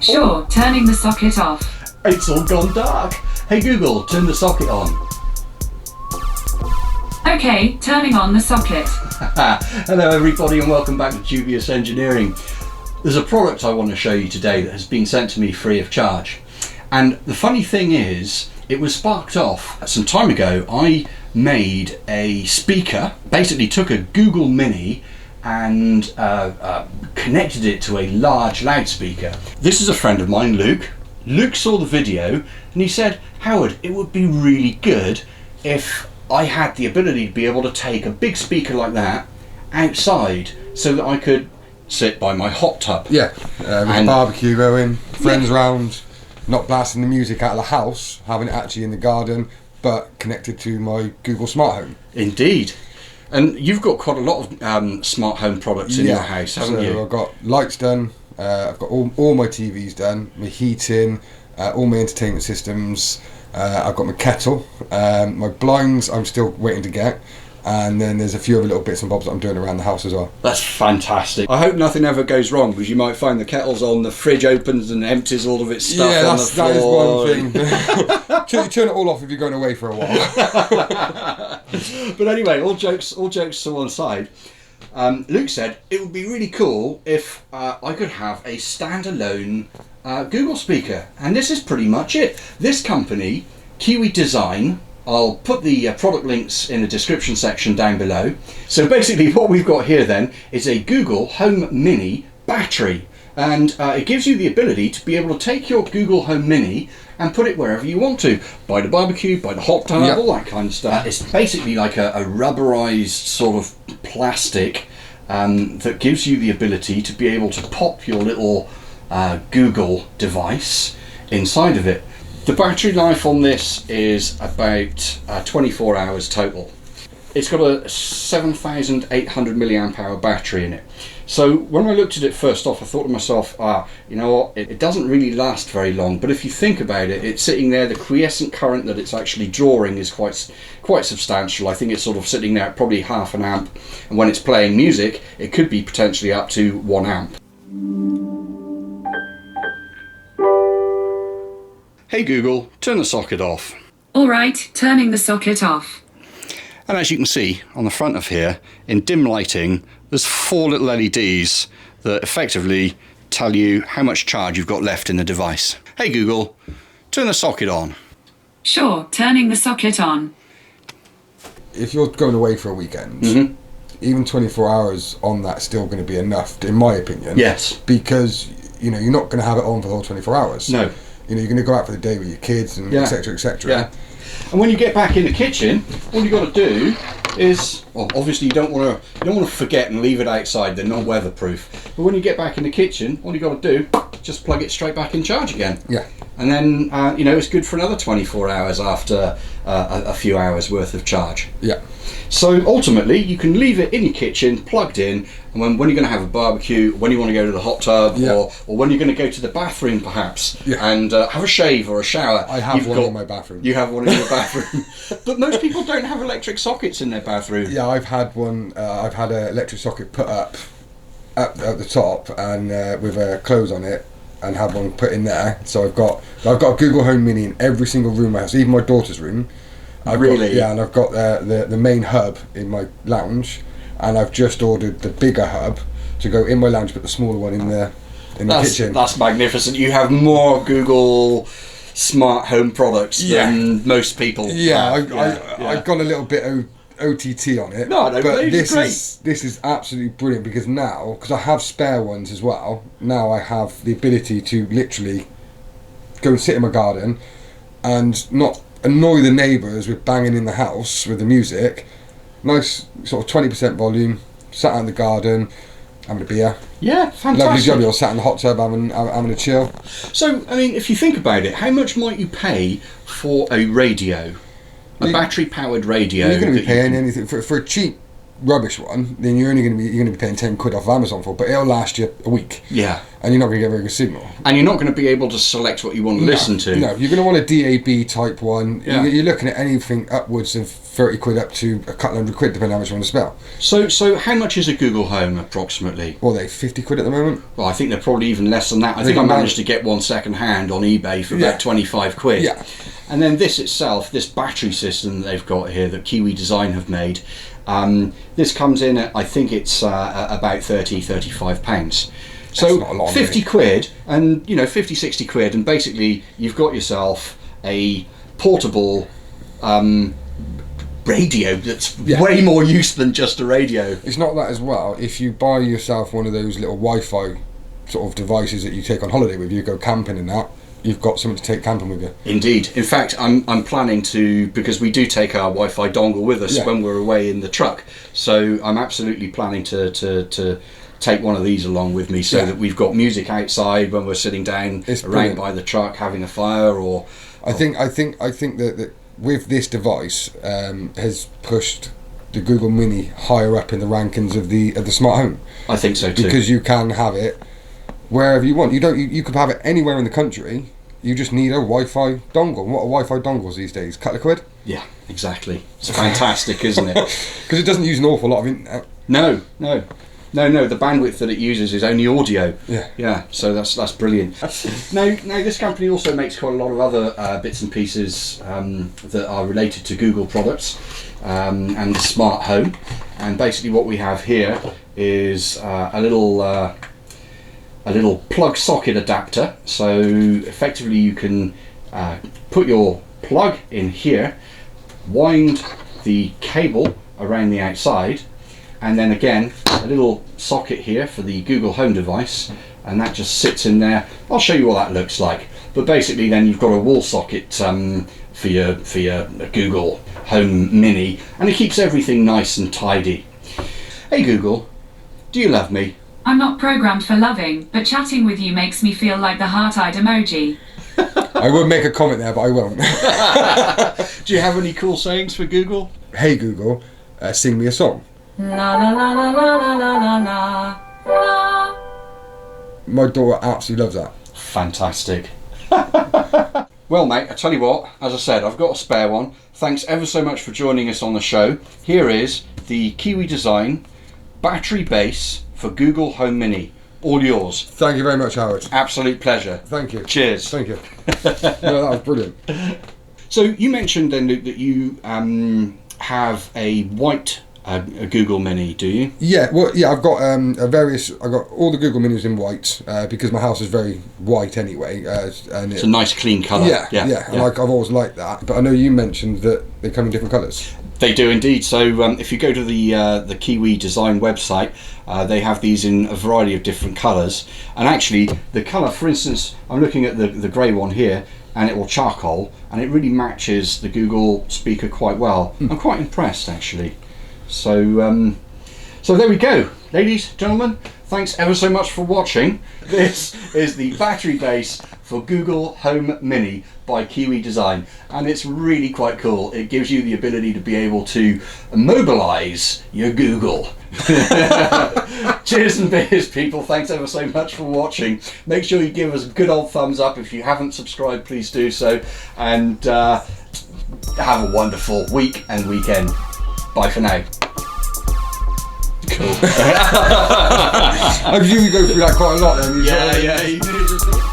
Sure, turning the socket off. It's all gone dark. Hey Google, turn the socket on. Okay, turning on the socket. Hello everybody and welcome back to dubious engineering. There's a product I want to show you today that has been sent to me free of charge. And the funny thing is, it was sparked off some time ago. I made a speaker, basically took a Google Mini and connected it to a large loudspeaker. This is a friend of mine, Luke. Luke saw the video and he said, Howard, it would be really good if I had the ability to be able to take a big speaker like that outside so that I could sit by my hot tub. Yeah, with a barbecue going, friends round, not blasting the music out of the house, having it actually in the garden, but connected to my Google Smart Home. Indeed. And you've got quite a lot of smart home products in your house, haven't you? I've got lights done, I've got all my TVs done, my heating, all my entertainment systems, I've got my kettle, my blinds I'm still waiting to get, and then there's a few other little bits and bobs that I'm doing around the house as well. That's fantastic. I hope nothing ever goes wrong, because you might find the kettle's on, the fridge opens and empties all of its stuff on the floor. That is one thing. Turn it all off if you're going away for a while. But anyway, all jokes to one side. Luke said it would be really cool if I could have a standalone Google speaker, and this is pretty much it. This company, Kiwi Design, I'll put the product links in the description section down below. So basically what we've got here then is a Google Home Mini battery, and it gives you the ability to be able to take your Google Home Mini and put it wherever you want to, by the barbecue, by the hot tub, all that kind of stuff. It's basically like a rubberized sort of plastic that gives you the ability to be able to pop your little Google device inside of it. The battery life on this is about 24 hours total. It's got a 7,800 milliamp hour battery in it. So when I looked at it first off, I thought to myself, you know what, it doesn't really last very long, but if you think about it, it's sitting there, the quiescent current that it's actually drawing is quite substantial. I think it's sort of sitting there at probably half an amp, and when it's playing music, it could be potentially up to 1 amp. Hey Google, turn the socket off. Alright, turning the socket off. And as you can see on the front of here, in dim lighting, there's 4 little LEDs that effectively tell you how much charge you've got left in the device. Hey Google, turn the socket on. Sure, turning the socket on. If you're going away for a weekend, even 24 hours on that's still going to be enough, in my opinion. Yes. Because, you know, you're not going to have it on for the whole 24 hours. No. You know, you're going to go out for the day with your kids and etc, etc. Yeah. And when you get back in the kitchen, all you got to do is, well, obviously you don't want to forget and leave it outside. They're not weatherproof. But when you get back in the kitchen, all you got to do, just plug it straight back in charge again. Yeah. And then you know, it's good for another 24 hours after a few hours worth of charge. Yeah. So ultimately, you can leave it in your kitchen, plugged in, and when you're going to have a barbecue, when you want to go to the hot tub, or when you're going to go to the bathroom perhaps, and have a shave or a shower. I have one in my bathroom. You have one in your bathroom. But most people don't have electric sockets in their bathroom. Yeah, I've had one. I've had an electric socket put up at the top and with a clothes on it, and had one put in there. So I've got a Google Home Mini in every single room in my house, even my daughter's room. And I've got the main hub in my lounge, and I've just ordered the bigger hub to go in my lounge, but the smaller one in the kitchen. That's magnificent. You have more Google smart home products than most people. I've gone a little bit OTT on it. No, but this is absolutely brilliant, because now, because I have spare ones as well, now I have the ability to literally go and sit in my garden and not annoy the neighbours with banging in the house with the music. Nice sort of 20% volume, sat out in the garden having a beer. Yeah, fantastic. Lovely job. You're sat in the hot tub having a chill. So, I mean, if you think about it, how much might you pay for a radio? A battery-powered radio? You're going to be paying anything for a cheap rubbish one, then you're going to be paying £10 off Amazon for, but it'll last you a week. Yeah. And you're not going to get a very good signal. And you're not going to be able to select what you want to listen to. No, you're going to want a DAB type one. Yeah. You're looking at anything upwards of £30 up to a couple £100, depending on how much you want to spell. So how much is a Google Home approximately? Well, they're £50 at the moment. Well, I think they're probably even less than that. I think I managed to get one second hand on eBay for about £25. Yeah. And then this itself, this battery system that they've got here that Kiwi Design have made, this comes in at, I think it's about £35. So not a lot, £50 and 50, £60, and basically you've got yourself a portable radio that's way more use than just a radio. It's not that as well. If you buy yourself one of those little Wi-Fi sort of devices that you take on holiday with you, go camping and that, you've got something to take camping with you. Indeed. In fact, I'm planning to, because we do take our Wi-Fi dongle with us when we're away in the truck. So I'm absolutely planning to take one of these along with me, so that we've got music outside when we're sitting down around by the truck having a fire. Or I think that with this device has pushed the Google Mini higher up in the rankings of the smart home. I think so too, because you can have it wherever you want. You could have it anywhere in the country. You just need a Wi-Fi dongle. What are Wi-Fi dongles these days? Couple of quid? Yeah, exactly. It's fantastic, isn't it? Because it doesn't use an awful lot of internet. No. The bandwidth that it uses is only audio. Yeah. So that's brilliant. Now this company also makes quite a lot of other bits and pieces that are related to Google products and the smart home. And basically, what we have here is a little plug socket adapter. So effectively, you can put your plug in here, wind the cable around the outside, and then again a little socket here for the Google Home device, and that just sits in there. I'll show you what that looks like. But basically, then you've got a wall socket for your Google Home Mini, and it keeps everything nice and tidy. Hey Google, do you love me? I'm not programmed for loving, but chatting with you makes me feel like the heart-eyed emoji. I would make a comment there, but I won't. Do you have any cool sayings for Google? Hey Google, sing me a song. La la la la la la la la la. My daughter absolutely loves that. Fantastic. Well, mate, I tell you what, as I said, I've got a spare one. Thanks ever so much for joining us on the show. Here is the Kiwi Design battery base for Google Home Mini. All yours. Thank you very much, Howard. Absolute pleasure. Thank you. Cheers. Thank you. No, that was brilliant. So you mentioned then, Luke, that you have a white a Google Mini, do you? Yeah, well, yeah, I've got I've got all the Google Minis in white because my house is very white anyway, and it's a nice clean colour. Yeah. And I've always liked that. But I know you mentioned that they come in different colours. They do indeed. So if you go to the Kiwi Design website, they have these in a variety of different colours. And actually, the colour, for instance, I'm looking at the grey one here, and it will charcoal, and it really matches the Google speaker quite well. I'm quite impressed, actually. So so there we go, ladies, gentlemen. Thanks ever so much for watching. This is the battery base for Google Home Mini by Kiwi Design, and it's really quite cool. It gives you the ability to be able to mobilize your Google. Cheers and beers, people. Thanks ever so much for watching. Make sure you give us a good old thumbs up. If you haven't subscribed, please do so, and have a wonderful week and weekend. Bye for now. Cool. I presume you go through that quite a lot then. Yeah, you do.